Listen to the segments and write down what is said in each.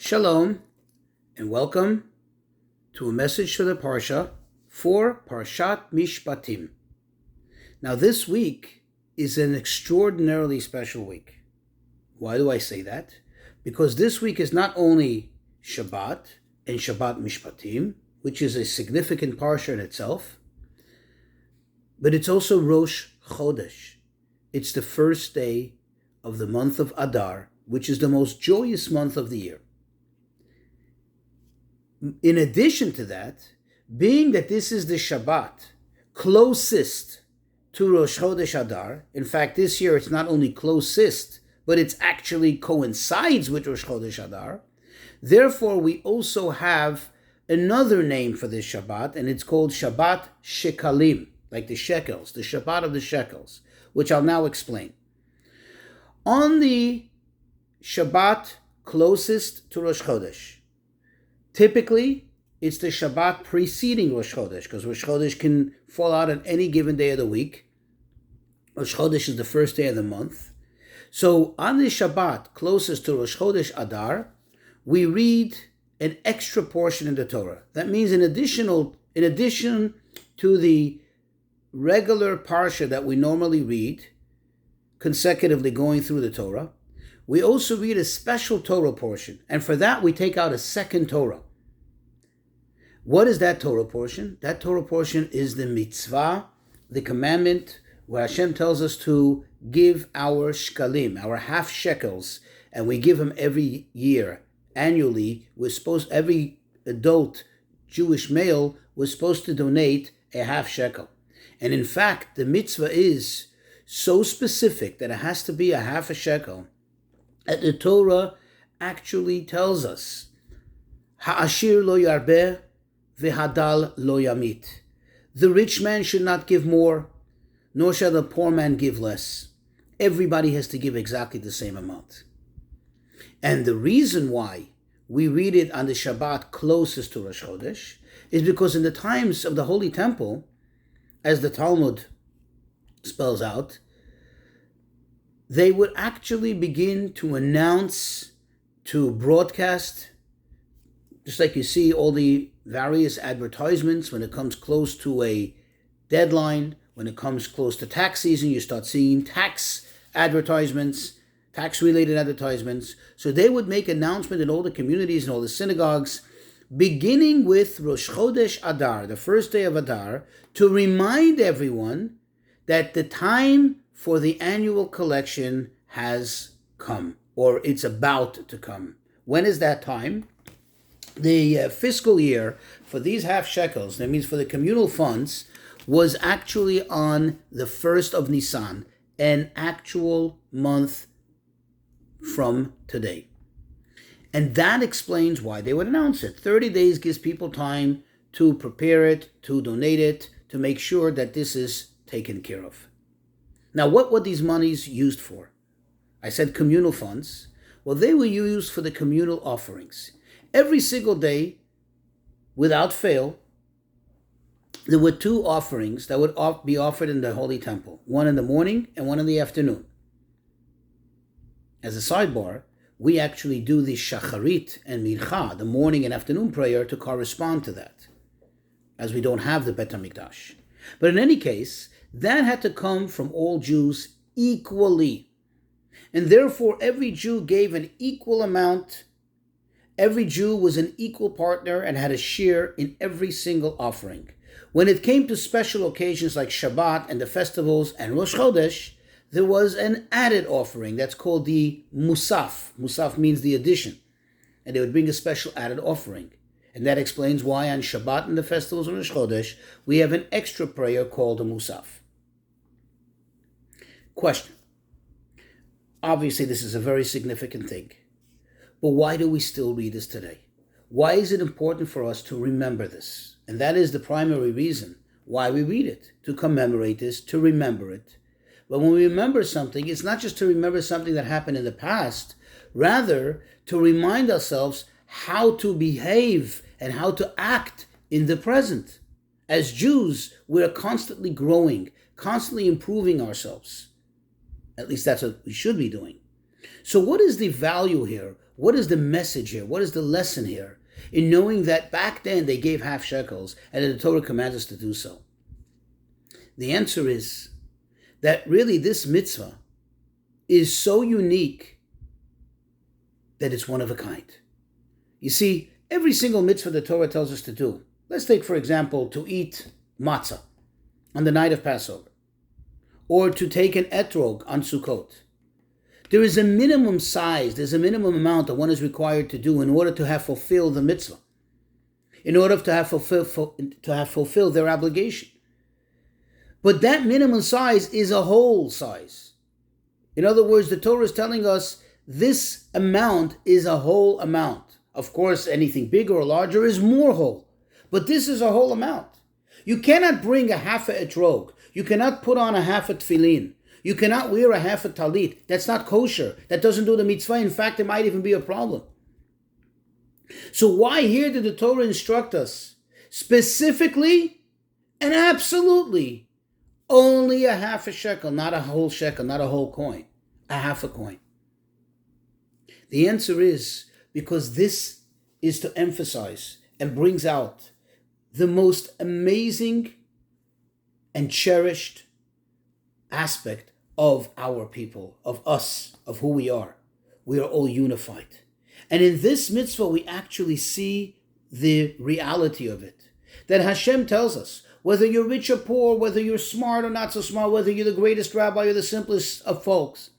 Shalom, and welcome to a message to the Parsha for Parshat Mishpatim. Now, this week is an extraordinarily special week. Why do I say that? Because this week is not only Shabbat and Shabbat Mishpatim, which is a significant Parsha in itself, but it's also Rosh Chodesh. It's the first day of the month of Adar, which is the most joyous month of the year. In addition to that, being that this is the Shabbat closest to Rosh Chodesh Adar, in fact, this year it's not only closest, but it actually coincides with Rosh Chodesh Adar. Therefore, we also have another name for this Shabbat, and it's called Shabbat Shekalim, like the shekels, the Shabbat of the shekels, which I'll now explain. On the Shabbat closest to Rosh Chodesh, typically, it's the Shabbat preceding Rosh Chodesh, because Rosh Chodesh can fall out on any given day of the week. Rosh Chodesh is the first day of the month. So on the Shabbat closest to Rosh Chodesh Adar, we read an extra portion in the Torah. That means in addition to the regular Parsha that we normally read, consecutively going through the Torah, we also read a special Torah portion. And for that, we take out a second Torah. What is that Torah portion? That Torah portion is the mitzvah, the commandment, where Hashem tells us to give our shkalim, our half shekels, and we give them every year, annually. Every adult Jewish male was supposed to donate a half shekel. And in fact, the mitzvah is so specific that it has to be a half a shekel, that the Torah actually tells us, Ha'ashir lo yarbeh v'hadal lo yamit. The rich man should not give more, nor shall the poor man give less. Everybody has to give exactly the same amount. And the reason why we read it on the Shabbat closest to Rosh Chodesh is because in the times of the Holy Temple, as the Talmud spells out, they would actually begin to announce, to broadcast, just like you see all the various advertisements when it comes close to a deadline, when it comes close to tax season, you start seeing tax advertisements, tax-related advertisements. So they would make announcement in all the communities and all the synagogues, beginning with Rosh Chodesh Adar, the first day of Adar, to remind everyone that the time for the annual collection has come, or it's about to come. When is that time? The fiscal year for these half shekels, that means for the communal funds, was actually on the 1st of Nisan, an actual month from today. And that explains why they would announce it. 30 days gives people time to prepare it, to donate it, to make sure that this is taken care of. Now, what were these monies used for? I said communal funds. Well, they were used for the communal offerings. Every single day, without fail, there were two offerings that would be offered in the Holy Temple. One in the morning and one in the afternoon. As a sidebar, we actually do the shacharit and mincha, the morning and afternoon prayer, to correspond to that, as we don't have the Bet HaMikdash. But in any case, that had to come from all Jews equally. And therefore, every Jew gave an equal amount. Every Jew was an equal partner and had a share in every single offering. When it came to special occasions like Shabbat and the festivals and Rosh Chodesh, there was an added offering that's called the Musaf. Musaf means the addition. And they would bring a special added offering. And that explains why on Shabbat and the festivals and Rosh Chodesh, we have an extra prayer called a Musaf. Question. Obviously, this is a very significant thing. But why do we still read this today? Why is it important for us to remember this? And that is the primary reason why we read it, to commemorate this, to remember it. But when we remember something, it's not just to remember something that happened in the past, rather to remind ourselves how to behave and how to act in the present. As Jews, we're constantly growing, constantly improving ourselves. At least that's what we should be doing. So what is the value here? What is the message here? What is the lesson here? In knowing that back then they gave half shekels and that the Torah commands us to do so. The answer is that really this mitzvah is so unique that it's one of a kind. You see, every single mitzvah the Torah tells us to do. Let's take, for example, to eat matzah on the night of Passover, or to take an etrog on Sukkot. There is a minimum size, there's a minimum amount that one is required to do in order to have fulfilled the mitzvah, in order to have fulfilled their obligation. But that minimum size is a whole size. In other words, the Torah is telling us this amount is a whole amount. Of course, anything bigger or larger is more whole. But this is a whole amount. You cannot bring a half a etrog. You cannot put on a half a tefillin. You cannot wear a half a talit. That's not kosher. That doesn't do the mitzvah. In fact, it might even be a problem. So why here did the Torah instruct us? Specifically and absolutely only a half a shekel, not a whole shekel, not a whole coin, a half a coin. The answer is because this is to emphasize and brings out the most amazing and cherished aspect of our people, of us, of who we are. We are all unified. And in this mitzvah, we actually see the reality of it. That Hashem tells us, whether you're rich or poor, whether you're smart or not so smart, whether you're the greatest rabbi or the simplest of folks,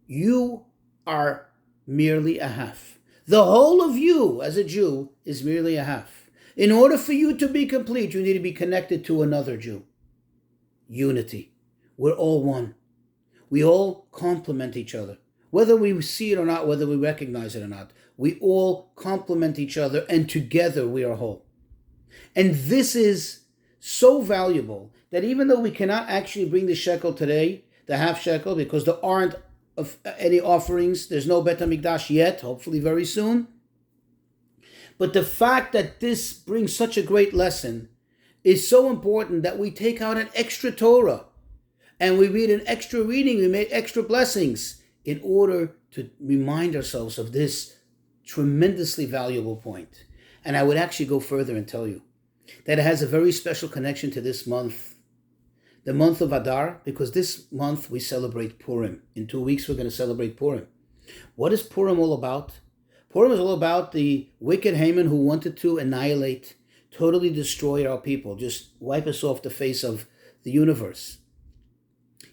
you are merely a half. The whole of you as a Jew is merely a half. In order for you to be complete, you need to be connected to another Jew. Unity. We're all one. We all complement each other. Whether we see it or not, whether we recognize it or not, we all complement each other, and together we are whole. And this is so valuable that even though we cannot actually bring the shekel today, the half shekel, because there aren't any offerings, there's no Bet HaMikdash yet, hopefully very soon. But the fact that this brings such a great lesson is so important that we take out an extra Torah and we read an extra reading, we make extra blessings in order to remind ourselves of this tremendously valuable point. And I would actually go further and tell you that it has a very special connection to this month, the month of Adar, because this month we celebrate Purim. In 2 weeks we're going to celebrate Purim. What is Purim all about? Purim is all about the wicked Haman who wanted to annihilate, totally destroy our people, just wipe us off the face of the universe.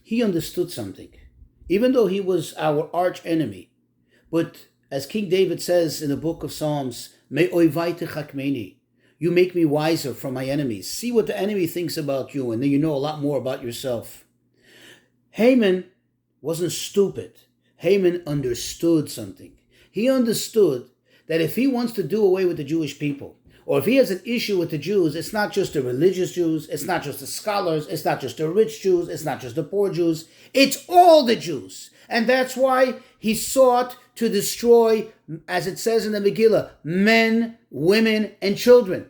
He understood something, even though he was our arch enemy. But as King David says in the book of Psalms, "Me oivai techakmeni," you make me wiser from my enemies. See what the enemy thinks about you, and then you know a lot more about yourself. Haman wasn't stupid. Haman understood something. He understood that if he wants to do away with the Jewish people, or if he has an issue with the Jews, it's not just the religious Jews, it's not just the scholars, it's not just the rich Jews, it's not just the poor Jews, it's all the Jews. And that's why he sought to destroy, as it says in the Megillah, men, women, and children.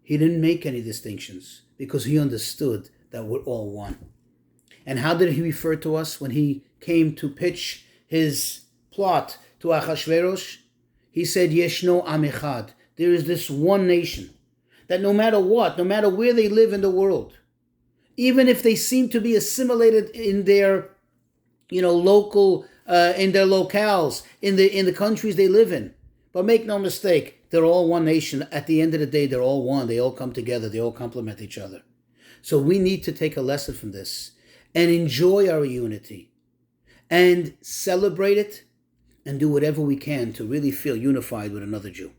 He didn't make any distinctions because he understood that we're all one. And how did he refer to us when he came to pitch his plot to Achashverosh? He said, Yeshno Am Echad. There is this one nation that no matter what, no matter where they live in the world, even if they seem to be assimilated in their, local, in their locales, in the countries they live in, but make no mistake, they're all one nation. At the end of the day, they're all one. They all come together. They all complement each other. So we need to take a lesson from this and enjoy our unity and celebrate it and do whatever we can to really feel unified with another Jew.